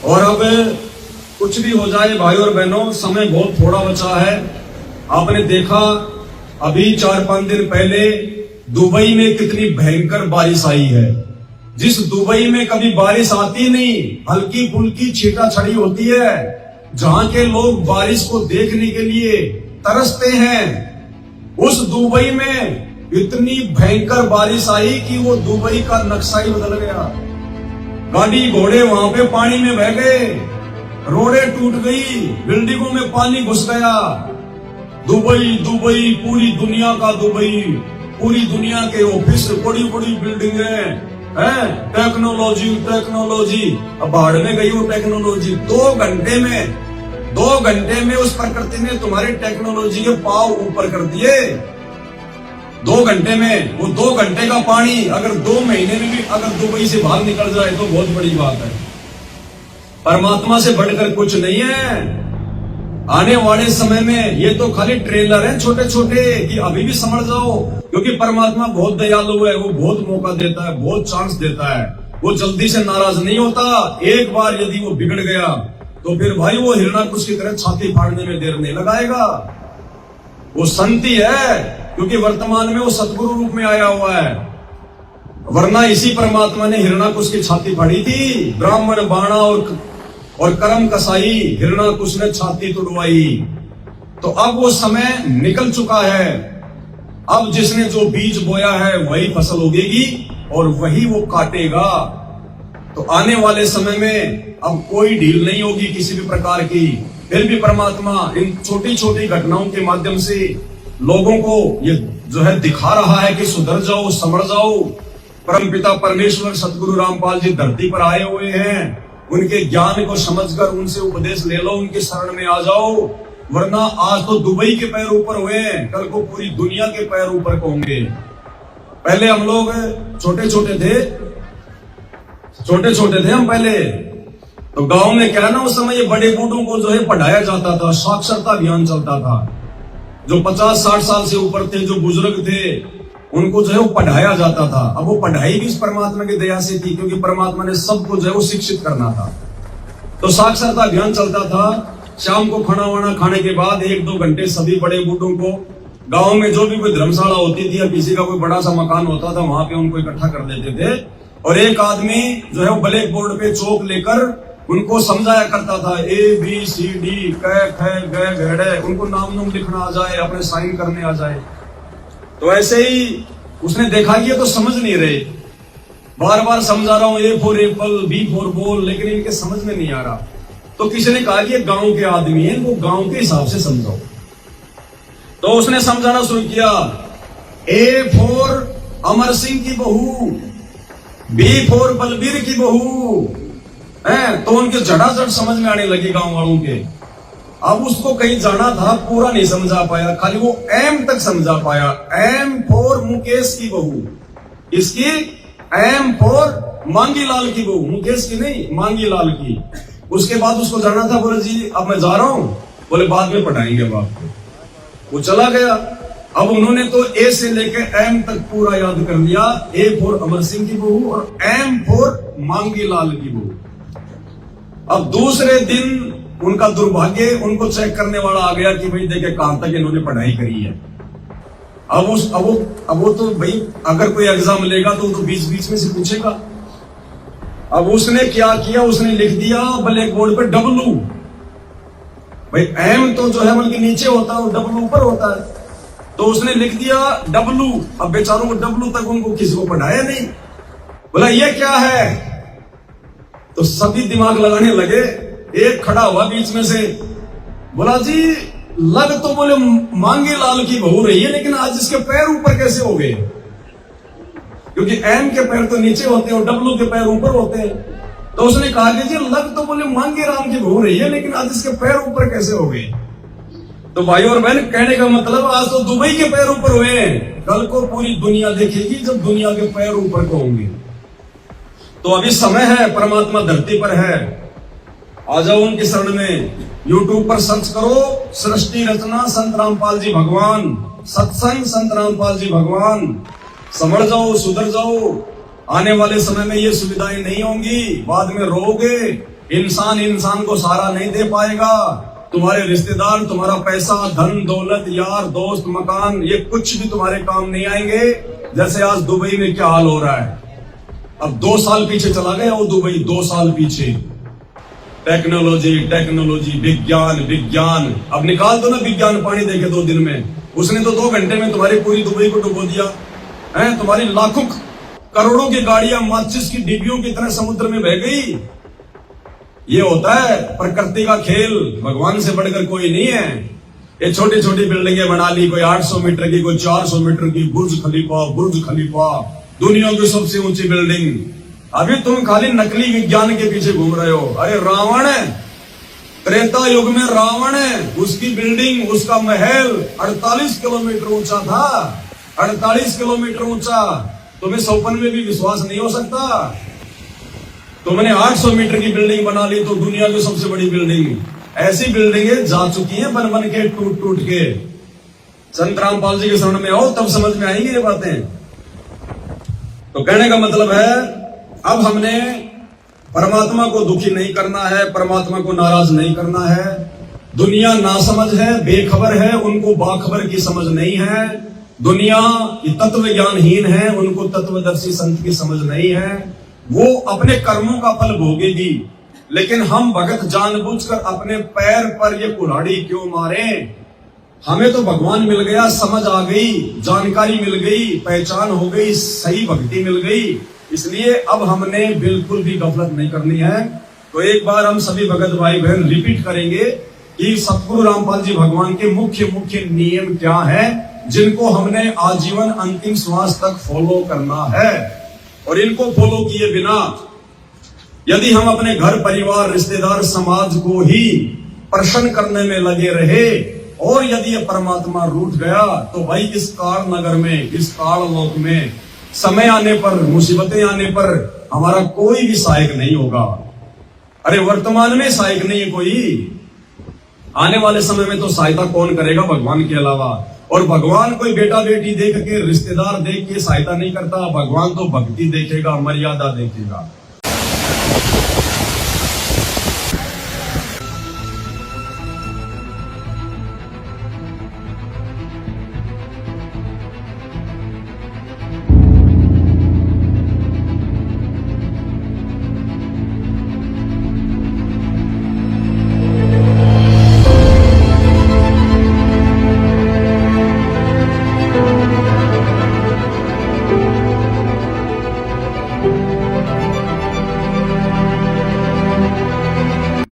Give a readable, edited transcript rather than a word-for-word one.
और अब कुछ भी हो जाए भाई और बहनों, समय बहुत थोड़ा बचा है। आपने देखा अभी 4-5 दिन पहले दुबई में कितनी भयंकर बारिश आई है। जिस दुबई में कभी बारिश आती नहीं, हल्की फुल्की छींटा छड़ी होती है, जहां के लोग बारिश को देखने के लिए तरसते हैं, उस दुबई में इतनी भयंकर बारिश आई कि वो दुबई का नक्शा ही बदल गया। गाड़ी घोड़े वहां पे पानी में बह गए, रोडें टूट गई, बिल्डिंगों में पानी घुस गया। दुबई दुबई पूरी दुनिया का दुबई, पूरी दुनिया के ऑफिस, बड़ी बड़ी बिल्डिंगें हैं, टेक्नोलॉजी टेक्नोलॉजी। अब बाढ़ में गई वो टेक्नोलॉजी। 2 घंटे में उस प्रकृति ने तुम्हारी टेक्नोलॉजी के पांव ऊपर कर दिए। 2 घंटे में वो 2 घंटे का पानी अगर 2 महीने में भी अगर दुबई से बाहर निकल जाए तो बहुत बड़ी बात है। परमात्मा से बढ़कर कुछ नहीं है। आने वाले समय में ये तो खाली ट्रेलर है छोटे छोटे कि अभी भी समझ जाओ, क्योंकि परमात्मा बहुत दयालु है। वो बहुत मौका देता है, बहुत चांस देता है। वो जल्दी से नाराज नहीं होता। एक बार यदि वो बिगड़ गया तो फिर भाई वो हिरणाकुश की तरह छाती फाड़ने में देर नहीं लगाएगा। वो संति है, क्योंकि वर्तमान में वो सतगुरु रूप में आया हुआ है। वरना इसी परमात्मा ने हिरणाकुश की छाती फाड़ी थी। ब्राह्मण बाणा और कर्म कसाई, हिरणाकुश ने छाती तुड़वाई। तो अब वो समय निकल चुका है। अब जिसने जो बीज बोया है वही फसल उगेगी और वही वो काटेगा। तो आने वाले समय में अब कोई ढील नहीं होगी किसी भी प्रकार की। फिर भी परमात्मा इन छोटी छोटी घटनाओं के माध्यम से लोगों को ये जो है दिखा रहा है कि सुधर जाओ, समझ जाओ। परमपिता परमेश्वर सतगुरु रामपाल जी धरती पर आए हुए हैं। उनके ज्ञान को समझकर उनसे उपदेश ले लो, उनके शरण में आ जाओ। वरना आज तो दुबई के पैर ऊपर हुए, कल को पूरी दुनिया के पैर ऊपर होंगे। पहले हम लोग छोटे छोटे थे हम पहले तो गांव में क्या ना, उस समय ये बड़े बूढ़ों को जो है पढ़ाया जाता था, साक्षरता अभियान चलता था। जो 50-60 साल से ऊपर थे, जो बुजुर्ग थे, उनको जो है वो पढ़ाया जाता था। अब वो पढ़ाई भी इस परमात्मा की दया से थी, क्योंकि परमात्मा ने सबको जो है वो शिक्षित करना था। तो साक्षरता अभियान चलता था। शाम को खाना वाना खाने के बाद 1-2 घंटे सभी बड़े बूढ़ों को गांव में जो भी कोई धर्मशाला होती थी या किसी का कोई बड़ा सा मकान होता था, वहां पे उनको इकट्ठा कर देते थे। और एक आदमी जो है वो ब्लैक बोर्ड पे चौक लेकर उनको समझाया करता था। ABCD क ख ग घ उनको नाम लिखना आ जाए, अपने साइन करने आ जाए। तो ऐसे ही उसने देखा कि ये तो समझ नहीं रहे। बार बार समझा रहा हूं, A for Apple, B for ball, लेकिन इनके समझ में नहीं आ रहा। तो किसी ने कहा कि ये गांव के आदमी हैं, वो गांव के हिसाब से समझाओ। तो उसने समझाना शुरू किया। A फॉर अमर सिंह की बहू, B फॉर बलबीर की बहू है। तो उनके झटाझट समझ में आने लगी गांव वालों के। अब उसको कहीं जाना था, पूरा नहीं समझा पाया, खाली वो M तक समझा पाया। M फॉर मुकेश की बहू, इसकी M फॉर मांगी लाल की बहू, मुकेश की नहीं, मांगी लाल की। उसके बाद उसको जाना था, बोले जी अब मैं जा रहा हूं। बोले बाद में पढ़ाएंगे अब आपको। वो चला गया। अब उन्होंने तो A से लेकर M तक पूरा याद कर लिया। A फॉर अमर सिंह की बहू और M फॉर मांगी लाल की बहू। अब दूसरे दिन उनका दुर्भाग्य, उनको चेक करने वाला आ गया कि भाई देखे कहां तक इन्होंने पढ़ाई करी है। अब वो तो भाई अगर कोई एग्जाम लेगा तो बीच बीच में से पूछेगा। अब उसने क्या किया, उसने लिख दिया ब्लैक बोर्ड पे W। भाई M तो जो है बल्कि नीचे होता है और W ऊपर होता है। तो उसने लिख दिया W। अब बेचारों को W तक उनको किसी को पढ़ाया नहीं। बोला ये क्या है? तो सभी दिमाग लगाने लगे। एक खड़ा हुआ बीच में से, बोला जी लग तो बोले मांगे लाल की बहू रही है, लेकिन आज इसके पैर ऊपर कैसे हो गए? क्योंकि M के पैर तो नीचे होते हैं और W के पैर ऊपर होते हैं। तो उसने कहा कि जी लग तो बोले मांगे राम की बहू रही है, लेकिन आज इसके पैर ऊपर कैसे हो गए? तो भाई और बहन, कहने का मतलब आज तो दुबई के पैर ऊपर हुए हैं, कल को पूरी दुनिया देखेगी जब दुनिया के पैर ऊपर को होंगे। तो अभी समय है, परमात्मा धरती पर है। आ जाओ उनके शरण में। YouTube पर सर्च करो, सृष्टि रचना संत रामपाल जी भगवान, सत्संग संत रामपाल जी भगवान। समझ जाओ, सुधर जाओ। आने वाले समय में ये सुविधाएं नहीं होंगी। बाद में रोगे, इंसान इंसान को सहारा नहीं दे पाएगा। तुम्हारे रिश्तेदार, तुम्हारा पैसा, धन दौलत, यार दोस्त, मकान, ये कुछ भी तुम्हारे काम नहीं आएंगे। जैसे आज दुबई में क्या हाल हो रहा है। अब 2 साल पीछे चला गया वो दुबई, 2 साल पीछे। टेक्नोलॉजी टेक्नोलॉजी, विज्ञान विज्ञान। अब निकाल दो ना विज्ञान पानी देके 2 दिन में, उसने तो 2 घंटे में तुम्हारी पूरी दुबई को डुबो दिया है। तुम्हारी लाखों करोड़ों की गाड़ियां माचिस की डिब्बियों की तरह समुद्र में बह गई। ये होता है प्रकृति का खेल, भगवान से बढ़कर कोई नहीं है। ये छोटी छोटी बिल्डिंगें बना ली, कोई 800 मीटर की, कोई 400 मीटर की, बुर्ज खलीफा, दुनिया की सबसे ऊंची बिल्डिंग। अभी तुम खाली नकली विज्ञान के पीछे घूम रहे हो। अरे रावण है, त्रेता युग में रावण है, उसकी बिल्डिंग, उसका महल 48 किलोमीटर ऊंचा था। 48 किलोमीटर ऊंचा। तुम्हें सौपन में भी विश्वास नहीं हो सकता। तुमने 800 मीटर की बिल्डिंग बना ली तो दुनिया की सबसे बड़ी बिल्डिंग। ऐसी बिल्डिंगें जा चुकी हैं बन बन के, टूट टूट के। संत रामपाल जी के शरण में आओ, तब समझ में आएंगी ये बातें। तो कहने का मतलब है, अब हमने परमात्मा को दुखी नहीं करना है, परमात्मा को नाराज नहीं करना है। दुनिया नासमझ है, बेखबर है, उनको बाखबर की समझ नहीं है। दुनिया तत्व ज्ञानहीन है, उनको तत्वदर्शी संत की समझ नहीं है। वो अपने कर्मों का फल भोगेगी। लेकिन हम भगत जानबूझकर अपने पैर पर ये कुल्हाड़ी क्यों मारे। हमें तो भगवान मिल गया, समझ आ गई, जानकारी मिल गई, पहचान हो गई, सही भक्ति मिल गई। इसलिए अब हमने बिल्कुल भी गफलत नहीं करनी है। तो एक बार हम सभी भगत भाई बहन रिपीट करेंगे कि सतगुरु रामपाल जी भगवान के मुख्य मुख्य नियम क्या है, जिनको हमने आजीवन अंतिम श्वास तक फॉलो करना है। और इनको फॉलो किए बिना यदि हम अपने घर परिवार रिश्तेदार समाज को ही प्रसन्न करने में लगे रहे और यदि ये परमात्मा रूठ गया तो भाई इस काल नगर में, इस काल लोक में समय आने पर, मुसीबतें आने पर हमारा कोई भी सहायक नहीं होगा। अरे वर्तमान में सहायक नहीं है कोई, आने वाले समय में तो सहायता कौन करेगा भगवान के अलावा। और भगवान कोई बेटा बेटी देख के, रिश्तेदार देख के सहायता नहीं करता। भगवान तो भक्ति देखेगा, मर्यादा देखेगा।